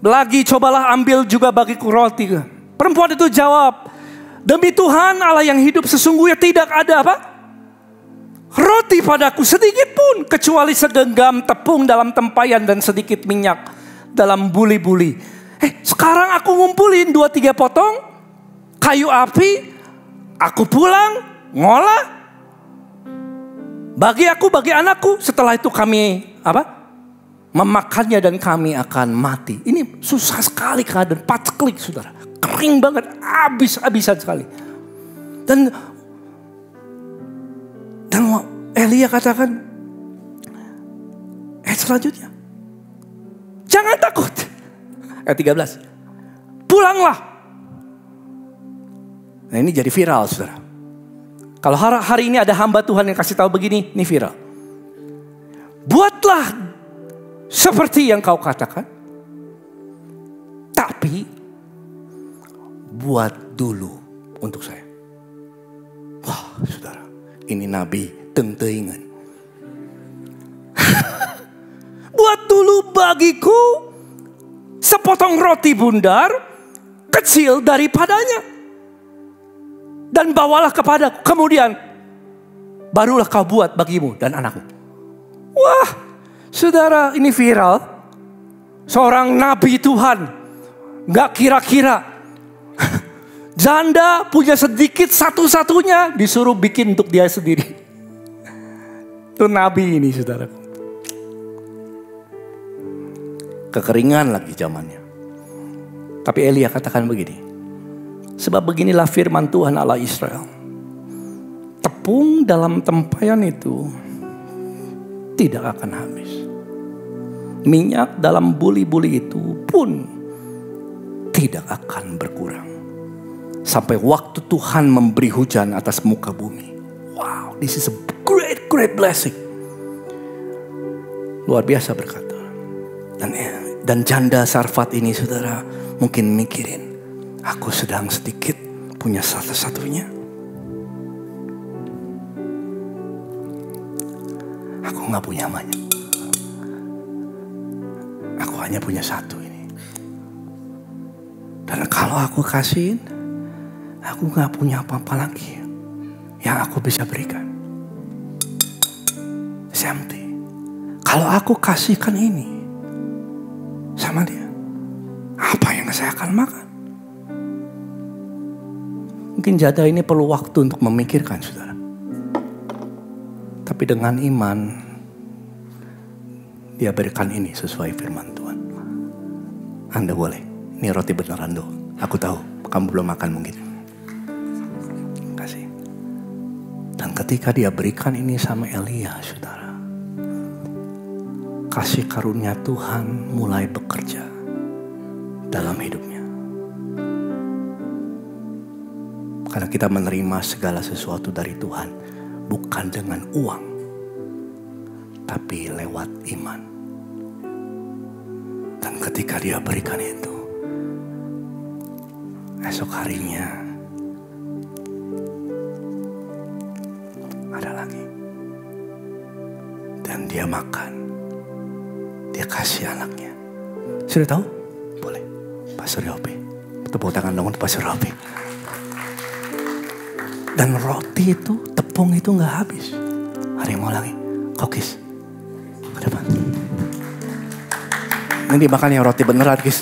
Speaker 2: Lagi cobalah ambil juga bagiku roti. Perempuan itu jawab, demi Tuhan Allah yang hidup, sesungguhnya tidak ada apa? Roti padaku sedikit pun, kecuali segenggam tepung dalam tempayan dan sedikit minyak dalam buli-buli. Sekarang aku ngumpulin 2-3 potong kayu api, aku pulang, ngolah. Bagi aku, bagi anakku, setelah itu kami apa? Memakannya dan kami akan mati. Ini susah sekali keadaan, paceklik saudara. Kering banget, habis-habisan sekali. Dan Elia katakan, selanjutnya, jangan takut. Ayat 13, pulanglah. Nah ini jadi viral saudara. Kalau hari ini ada hamba Tuhan yang kasih tahu begini, ini viral. Buatlah seperti yang kau katakan, tapi buat dulu untuk saya. Wah saudara, ini nabi teng-tengan. Buat dulu bagiku sepotong roti bundar kecil daripadanya. Dan bawalah kepadaku, kemudian barulah kau buat bagimu dan anakmu. Wah saudara, ini viral. Seorang nabi Tuhan, gak kira-kira, janda punya sedikit satu-satunya, disuruh bikin untuk dia sendiri. Itu nabi ini saudara. Kekeringan lagi zamannya. Tapi Elia katakan begini, sebab beginilah firman Tuhan Allah Israel, tepung dalam tempayan itu tidak akan habis. Minyak dalam buli-buli itu pun tidak akan berkurang. Sampai waktu Tuhan memberi hujan atas muka bumi. Wow, this is a great blessing. Luar biasa berkata. Dan janda Sarfat ini saudara mungkin mikirin, aku sedang sedikit punya satu-satunya. Aku gak punya banyak. Aku hanya punya satu ini. Dan kalau aku kasihin, aku gak punya apa-apa lagi yang aku bisa berikan. It's empty. Kalau aku kasihkan ini sama dia, apa yang saya akan makan? Mungkin janda ini perlu waktu untuk memikirkan saudara. Tapi dengan iman, dia berikan ini sesuai firman Tuhan. Anda boleh, ini roti beneran doh. Aku tahu, kamu belum makan mungkin. Kasih. Dan ketika dia berikan ini sama Elia, saudara, kasih karunia Tuhan mulai bekerja dalam hidupnya. Karena kita menerima segala sesuatu dari Tuhan bukan dengan uang, tapi lewat iman. Dan ketika dia berikan itu, esok harinya ada lagi. Dan dia makan. Dia kasih anaknya. Sudah tahu? Boleh. Pastor Yopi. Tepuk tangan dong untuk Pastor Yopi. Dan roti itu, tepung itu gak habis. Ada yang mau lagi? Kokis. Ke depan. Ini makan yang roti beneran, guys.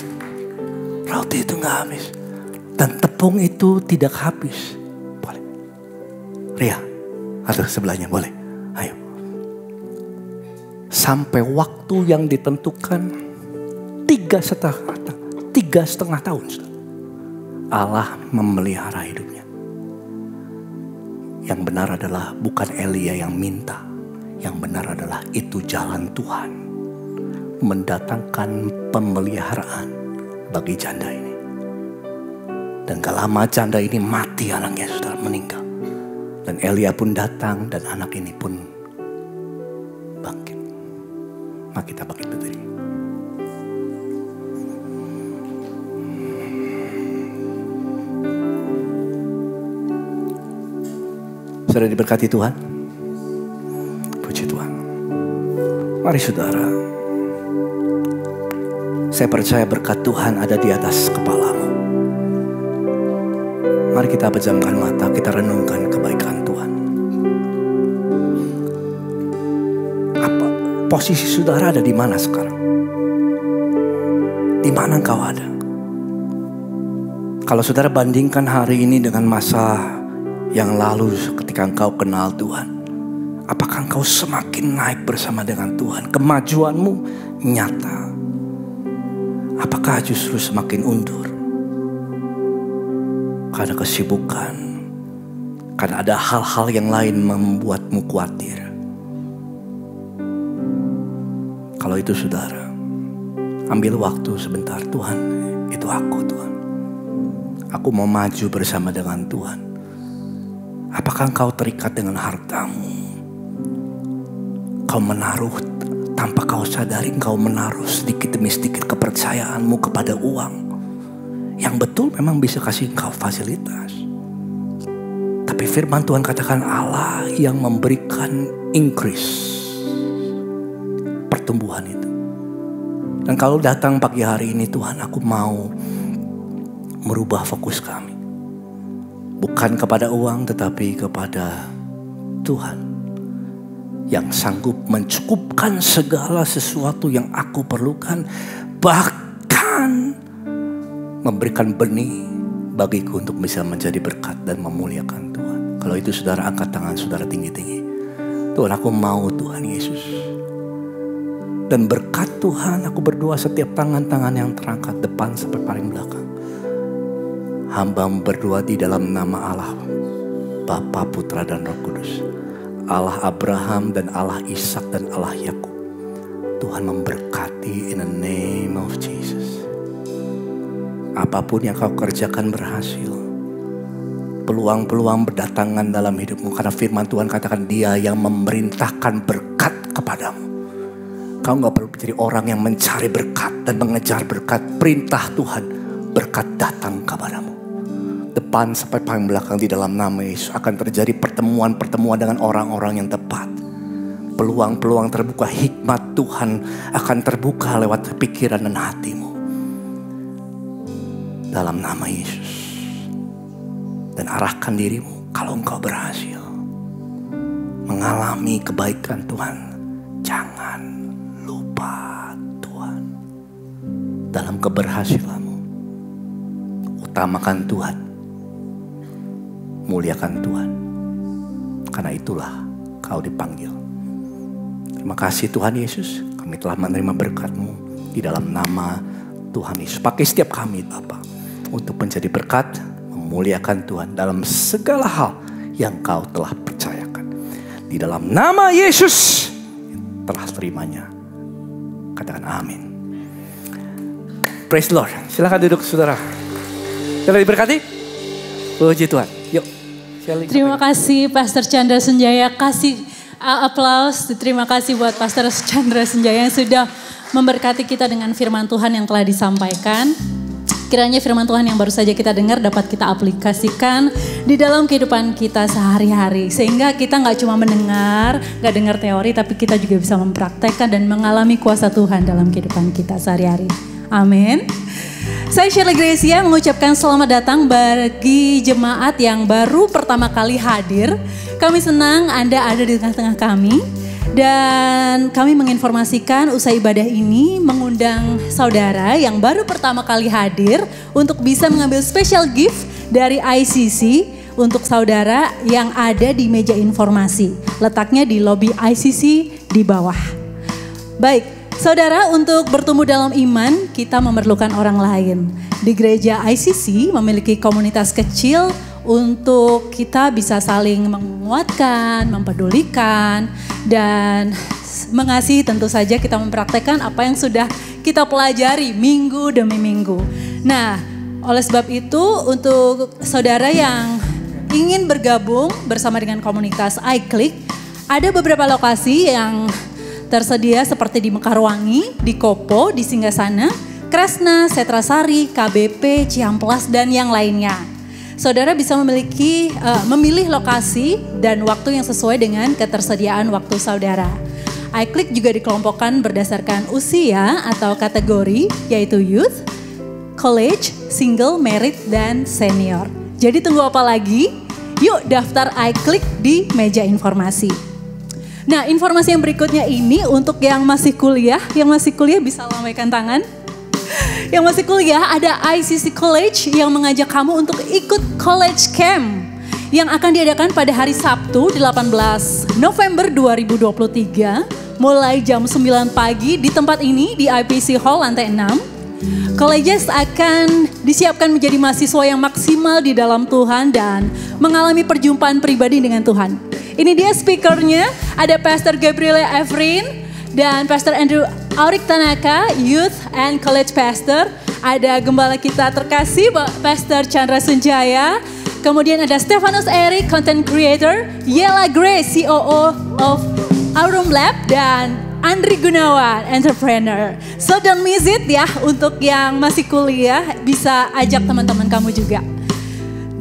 Speaker 2: Roti itu gak habis. Dan tepung itu tidak habis. Boleh. Ria. Atau sebelahnya, boleh. Ayo. Sampai waktu yang ditentukan 3,5 tahun. Allah memelihara hidupnya. Yang benar adalah bukan Elia yang minta. Yang benar adalah itu jalan Tuhan. Mendatangkan pemeliharaan bagi janda ini. Dan gak lama janda ini mati, anaknya sudah meninggal. Dan Elia pun datang dan anak ini pun bangkit. Mari kita bangkit berdiri. Sudah diberkati Tuhan? Puji Tuhan. Mari saudara. Saya percaya berkat Tuhan ada di atas kepalamu. Mari kita pejamkan mata, kita renungkan kebaikan Tuhan. Apa posisi saudara ada di mana sekarang? Di mana engkau ada? Kalau saudara bandingkan hari ini dengan masa yang lalu ketika engkau kenal Tuhan, apakah engkau semakin naik bersama dengan Tuhan? Kemajuanmu nyata. Apakah justru semakin undur? Karena kesibukan, karena ada hal-hal yang lain membuatmu khawatir. Kalau itu saudara, ambil waktu sebentar. Tuhan, itu aku Tuhan. Aku mau maju bersama dengan Tuhan. Apakah engkau terikat dengan hartamu? Kau menaruh tanpa kau sadari, engkau menaruh sedikit demi sedikit kepercayaanmu kepada uang. Yang betul memang bisa kasih engkau fasilitas. Tapi firman Tuhan katakan Allah yang memberikan increase, pertumbuhan itu. Dan kalau datang pagi hari ini, Tuhan, aku mau merubah fokus kami. Bukan kepada uang, tetapi kepada Tuhan yang sanggup mencukupkan segala sesuatu yang aku perlukan. Bahkan memberikan benih bagiku untuk bisa menjadi berkat dan memuliakan Tuhan. Kalau itu saudara, angkat tangan saudara tinggi-tinggi. Tuhan, aku mau Tuhan Yesus. Dan berkat Tuhan, aku berdoa setiap tangan-tangan yang terangkat depan sampai paling belakang. Hamba berdoa di dalam nama Allah, Bapa, Putra, dan Roh Kudus. Allah Abraham dan Allah Ishak dan Allah Yakub. Tuhan memberkati in the name of Jesus. Apapun yang kau kerjakan berhasil. Peluang-peluang berdatangan dalam hidupmu. Karena firman Tuhan katakan Dia yang memerintahkan berkat kepadamu. Kau gak perlu menjadi orang yang mencari berkat dan mengejar berkat. Perintah Tuhan, berkat datang kepadamu. Depan sampai paling belakang di dalam nama Yesus akan terjadi pertemuan-pertemuan dengan orang-orang yang tepat. Peluang-peluang terbuka, hikmat Tuhan akan terbuka lewat pikiran dan hatimu. Dalam nama Yesus. Dan arahkan dirimu kalau engkau berhasil mengalami kebaikan Tuhan. Jangan lupa Tuhan. Dalam keberhasilanmu, utamakan Tuhan. Muliakan Tuhan. Karena itulah kau dipanggil. Terima kasih Tuhan Yesus. Kami telah menerima berkat-Mu di dalam nama Tuhan Yesus. Pakai setiap kami Bapa untuk menjadi berkat, memuliakan Tuhan dalam segala hal yang kau telah percayakan. Di dalam nama Yesus telah terimanya. Katakan amin. Praise the Lord. Silakan duduk saudara. Sudah diberkati? Puji Tuhan. Yuk.
Speaker 1: Terima kasih Pastor Chandra Sunjaya. Kasih aplaus. Terima kasih buat Pastor Chandra Sunjaya yang sudah memberkati kita dengan firman Tuhan yang telah disampaikan. Kiranya firman Tuhan yang baru saja kita dengar dapat kita aplikasikan di dalam kehidupan kita sehari-hari. Sehingga kita gak cuma mendengar, gak dengar teori, tapi kita juga bisa mempraktekkan dan mengalami kuasa Tuhan dalam kehidupan kita sehari-hari. Amin. Saya Shirley Gracia mengucapkan selamat datang bagi jemaat yang baru pertama kali hadir. Kami senang Anda ada di tengah-tengah kami. Dan kami menginformasikan usai ibadah ini mengundang saudara yang baru pertama kali hadir untuk bisa mengambil special gift dari ICC untuk saudara yang ada di meja informasi. Letaknya di lobi ICC di bawah. Baik. Saudara, untuk bertumbuh dalam iman, kita memerlukan orang lain. Di gereja ICC memiliki komunitas kecil untuk kita bisa saling menguatkan, mempedulikan, dan mengasihi. Tentu saja kita mempraktekkan apa yang sudah kita pelajari minggu demi minggu. Nah, oleh sebab itu untuk saudara yang ingin bergabung bersama dengan komunitas iClick, ada beberapa lokasi yang tersedia seperti di Mekarwangi, di Kopo, di Singgasana, Kresna, Setrasari, KBP, Ciamplas, dan yang lainnya. Saudara bisa memilih lokasi dan waktu yang sesuai dengan ketersediaan waktu saudara. iClick juga dikelompokkan berdasarkan usia atau kategori, yaitu youth, college, single, married, dan senior. Jadi tunggu apa lagi? Yuk daftar iClick di meja informasi. Nah, informasi yang berikutnya ini untuk yang masih kuliah bisa lambaikan tangan. Yang masih kuliah ada ICC College yang mengajak kamu untuk ikut college camp yang akan diadakan pada hari Sabtu 18 November 2023 mulai jam 9 pagi di tempat ini di IPC Hall lantai 6. Colleges akan disiapkan menjadi mahasiswa yang maksimal di dalam Tuhan dan mengalami perjumpaan pribadi dengan Tuhan. Ini dia speakernya, ada Pastor Gabriela Efrin dan Pastor Andrew Aurik Tanaka, Youth and College Pastor. Ada gembala kita terkasih, Pastor Chandra Sunjaya. Kemudian ada Stefanus Eric, Content Creator, Yela Grace, COO of Aurum Lab, dan Andri Gunawan, Entrepreneur. So don't miss it ya, untuk yang masih kuliah bisa ajak teman-teman kamu juga.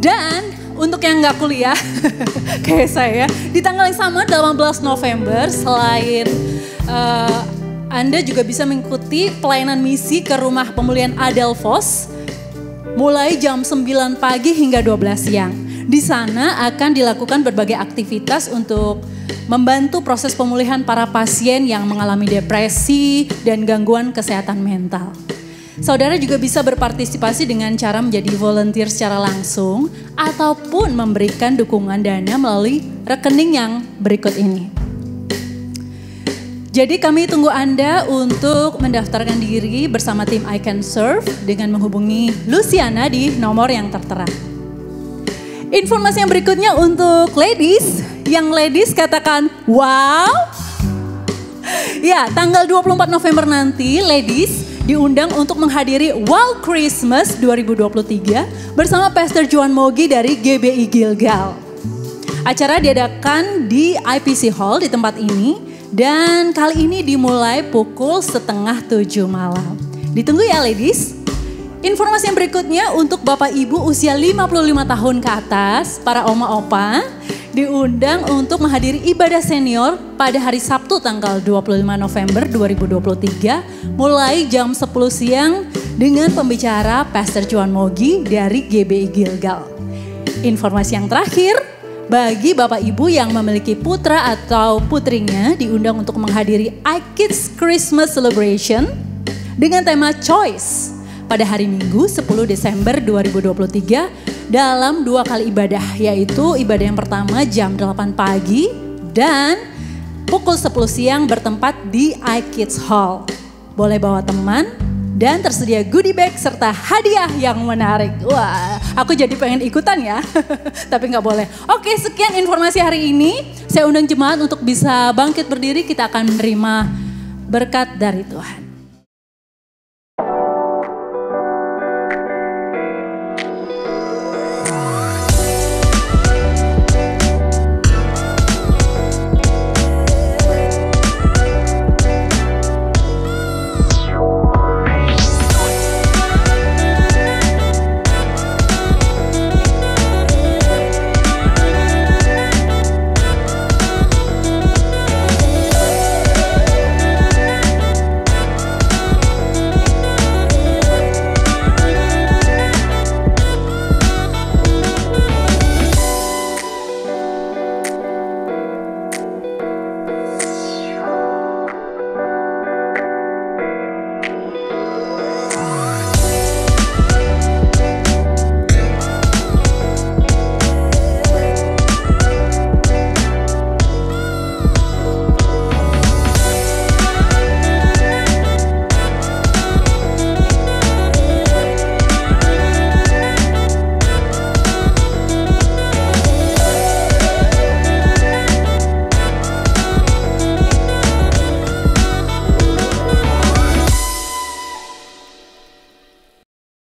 Speaker 1: Dan untuk yang nggak kuliah, kayak saya, di tanggal yang sama 18 November, selain Anda juga bisa mengikuti pelayanan misi ke Rumah Pemulihan Adelphos, mulai jam 9 pagi hingga 12 siang. Di sana akan dilakukan berbagai aktivitas untuk membantu proses pemulihan para pasien yang mengalami depresi dan gangguan kesehatan mental. Saudara juga bisa berpartisipasi dengan cara menjadi volunteer secara langsung ataupun memberikan dukungan dana melalui rekening yang berikut ini. Jadi kami tunggu Anda untuk mendaftarkan diri bersama tim I Can Serve dengan menghubungi Luciana di nomor yang tertera. Informasi yang berikutnya untuk ladies, yang ladies katakan wow. Ya, tanggal 24 November nanti ladies diundang untuk menghadiri Wow Christmas 2023 bersama Pastor Joan Mogi dari GBI Gilgal. Acara diadakan di IPC Hall di tempat ini dan kali ini dimulai pukul 6:30 malam. Ditunggu ya ladies. Informasi yang berikutnya untuk Bapak Ibu usia 55 tahun ke atas, para oma-opa, diundang untuk menghadiri ibadah senior pada hari Sabtu tanggal 25 November 2023 mulai jam 10 siang dengan pembicara Pastor Joan Mogi dari GBI Gilgal. Informasi yang terakhir, bagi Bapak Ibu yang memiliki putra atau putrinya diundang untuk menghadiri iKids Christmas Celebration dengan tema Choice pada hari Minggu 10 Desember 2023 dalam 2 kali ibadah, yaitu ibadah yang pertama jam 8 pagi dan pukul 10 siang bertempat di iKids Hall. Boleh bawa teman dan tersedia goodie bag serta hadiah yang menarik. Wah, aku jadi pengen ikutan ya, tapi nggak boleh. Oke, sekian informasi hari ini. Saya undang jemaat untuk bisa bangkit berdiri, kita akan menerima berkat dari Tuhan.